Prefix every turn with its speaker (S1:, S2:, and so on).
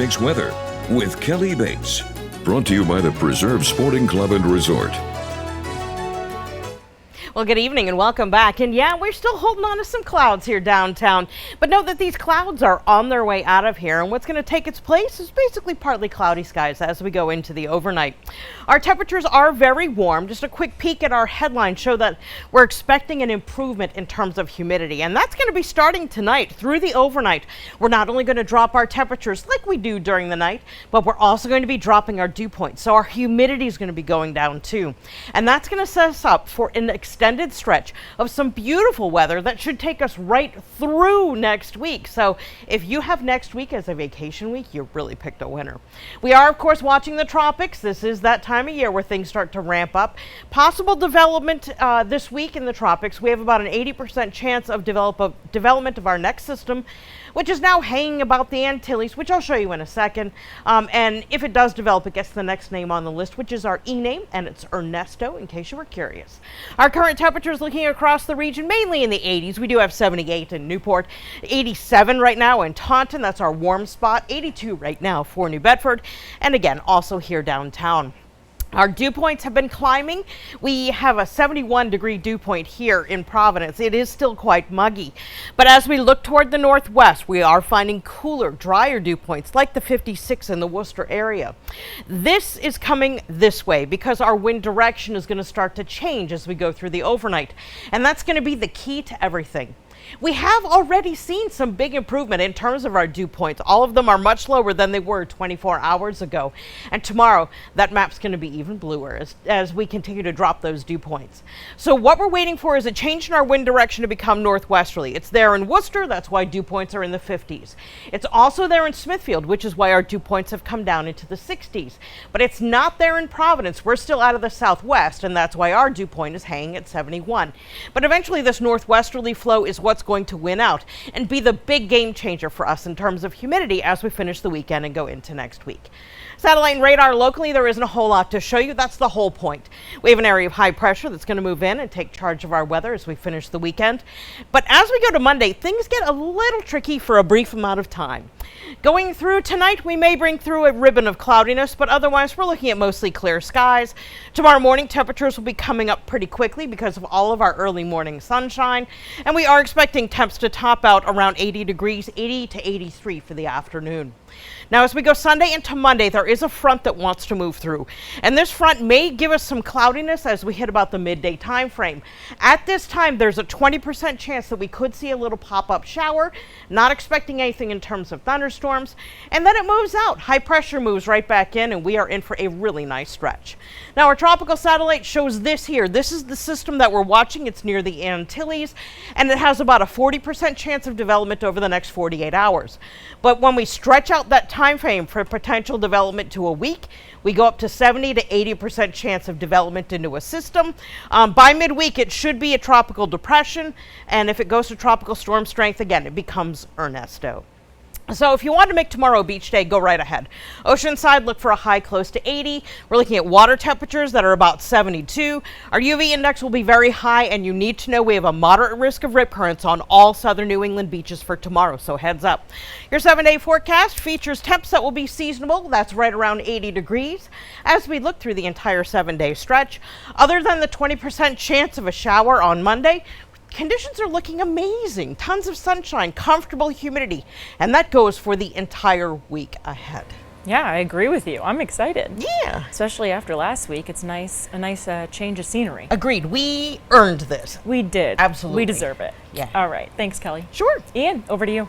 S1: Phoenix weather with Kelly Bates. Brought to you by the Preserve Sporting Club and Resort.
S2: Well, good evening and welcome back. And yeah, we're still holding on to some clouds here downtown, but note that these clouds are on their way out of here, and what's going to take its place is basically partly cloudy skies as we go into the overnight. Our temperatures are very warm. Just a quick peek at our headlines show that we're expecting an improvement in terms of humidity, and that's going to be starting tonight through the overnight. We're not only going to drop our temperatures like we do during the night, but we're also going to be dropping our dew points, so our humidity is going to be going down too. And that's going to set us up for an extended stretch of some beautiful weather that should take us right through next week. So if you have next week as a vacation week, you really picked a winner. We are, of course, watching the tropics. This is that time of year where things start to ramp up. Possible development this week in the tropics. We have about an 80% chance of development of our next system, which is now hanging about the Antilles, which I'll show you in a second. And if it does develop, it gets the next name on the list, which is our E-name, and it's Ernesto, in case you were curious. Our current temperatures looking across the region, mainly in the 80s. We do have 78 in Newport, 87 right now in Taunton. That's our warm spot, 82 right now for New Bedford, and again, also here downtown. Our dew points have been climbing. We have a 71-degree dew point here in Providence. It is still quite muggy. But as we look toward the northwest, we are finding cooler, drier dew points like the 56 in the Worcester area. This is coming this way because our wind direction is going to start to change as we go through the overnight. And that's going to be the key to everything. We have already seen some big improvement in terms of our dew points. All of them are much lower than they were 24 hours ago. And tomorrow, that map's going to be even bluer as we continue to drop those dew points. So what we're waiting for is a change in our wind direction to become northwesterly. It's there in Worcester. That's why dew points are in the 50s. It's also there in Smithfield, which is why our dew points have come down into the 60s. But it's not there in Providence. We're still out of the southwest, and that's why our dew point is hanging at 71. But eventually, this northwesterly flow is what's going to win out and be the big game changer for us in terms of humidity as we finish the weekend and go into next week. Satellite and radar locally, there isn't a whole lot to show you. That's the whole point. We have an area of high pressure that's going to move in and take charge of our weather as we finish the weekend. But as we go to Monday, things get a little tricky for a brief amount of time. Going through tonight, we may bring through a ribbon of cloudiness, but otherwise we're looking at mostly clear skies. Tomorrow morning, temperatures will be coming up pretty quickly because of all of our early morning sunshine, and we are expecting temps to top out around 80 degrees, 80 to 83 for the afternoon. Now, as we go Sunday into Monday, there is a front that wants to move through, and this front may give us some cloudiness as we hit about the midday time frame. At this time, there's a 20% chance that we could see a little pop-up shower, not expecting anything in terms of thunderstorms, and then it moves out. High pressure moves right back in, and we are in for a really nice stretch. Now, our tropical satellite shows this here. This is the system that we're watching. It's near the Antilles, and it has about a 40% chance of development over the next 48 hours. But when we stretch out that time frame for potential development to a week, we go up to 70 to 80% chance of development into a system. By midweek, it should be a tropical depression, and if it goes to tropical storm strength, again, it becomes Ernesto. So if you want to make tomorrow a beach day, go right ahead. Oceanside, look for a high close to 80. We're looking at water temperatures that are about 72. Our UV index will be very high, and you need to know we have a moderate risk of rip currents on all southern New England beaches for tomorrow, so heads up. Your 7-day forecast features temps that will be seasonable. That's right around 80 degrees as we look through the entire 7-day stretch. Other than the 20% chance of a shower on Monday, conditions are looking amazing. Tons of sunshine, comfortable humidity, and that goes for the entire week ahead.
S3: Yeah, I agree with you. I'm excited.
S2: Yeah.
S3: Especially after last week. It's a nice change of scenery.
S2: Agreed. We earned this.
S3: We did.
S2: Absolutely.
S3: We deserve it.
S2: Yeah.
S3: All right. Thanks, Kelly.
S2: Sure.
S3: Ian, over to you.